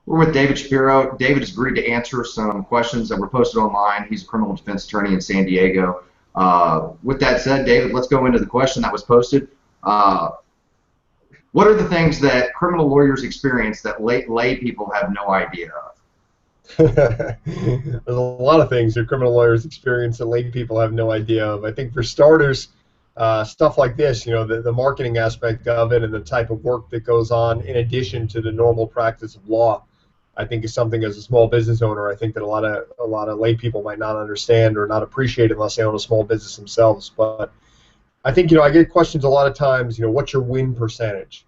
We're with David Shapiro. David has agreed to answer some questions that were posted online. He's a criminal defense attorney in San Diego. With that said, David, let's go into the question that was posted. What are the things that criminal lawyers experience that lay people have no idea of? There's a lot of things that criminal lawyers experience that lay people have no idea of. I think for starters, stuff like this, the marketing aspect of it and the type of work that goes on in addition to the normal practice of law, I think is something as a small business owner, I think that a lot of lay people might not understand or not appreciate unless they own a small business themselves. But I think, I get questions a lot of times, what's your win percentage?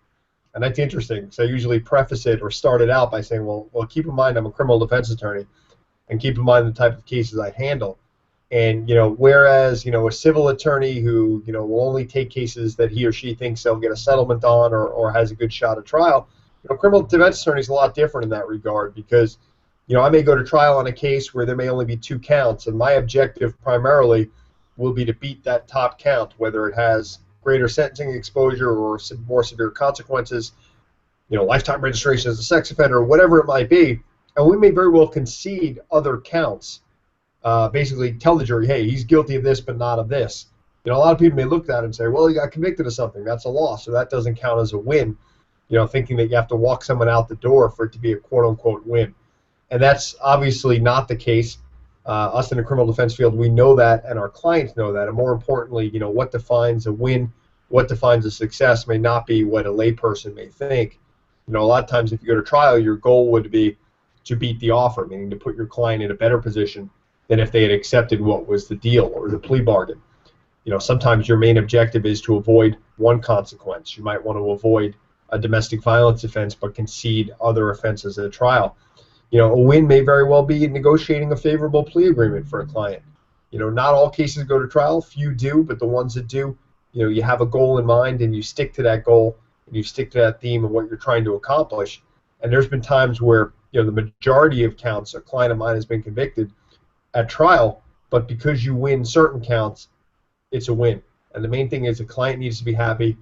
And that's interesting. So I usually preface it or start it out by saying, well, keep in mind I'm a criminal defense attorney, and keep in mind the type of cases I handle. And whereas a civil attorney who will only take cases that he or she thinks they'll get a settlement on or has a good shot at trial, criminal defense attorney is a lot different in that regard because I may go to trial on a case where there may only be 2 counts, and my objective primarily will be to beat that top count, whether it has greater sentencing exposure or more severe consequences, lifetime registration as a sex offender, whatever it might be. And we may very well concede other counts, basically tell the jury, hey, he's guilty of this but not of this. A lot of people may look at that and say, well, he got convicted of something. That's a loss, so that doesn't count as a win, thinking that you have to walk someone out the door for it to be a quote-unquote win. And that's obviously not the case. Us in the criminal defense field, we know that, and our clients know that. And more importantly, what defines a win, what defines a success may not be what a layperson may think. A lot of times if you go to trial, your goal would be to beat the offer, meaning to put your client in a better position than if they had accepted what was the deal or the plea bargain. Sometimes your main objective is to avoid one consequence. You might want to avoid a domestic violence offense but concede other offenses at a trial. A win may very well be negotiating a favorable plea agreement for a client. Not all cases go to trial. Few do, but the ones that do, you have a goal in mind and you stick to that goal and you stick to that theme of what you're trying to accomplish. And there's been times where, the majority of counts, a client of mine has been convicted at trial, but because you win certain counts, it's a win. And the main thing is the client needs to be happy,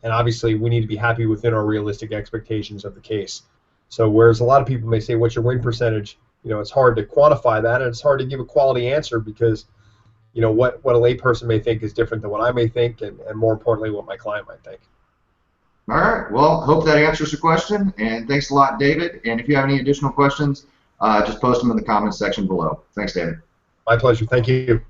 and obviously we need to be happy within our realistic expectations of the case. So whereas a lot of people may say, what's your win percentage? It's hard to quantify that, and it's hard to give a quality answer because, what a layperson may think is different than what I may think, and more importantly, what my client might think. All right. Well, hope that answers your question, and thanks a lot, David. And if you have any additional questions, just post them in the comments section below. Thanks, David. My pleasure. Thank you.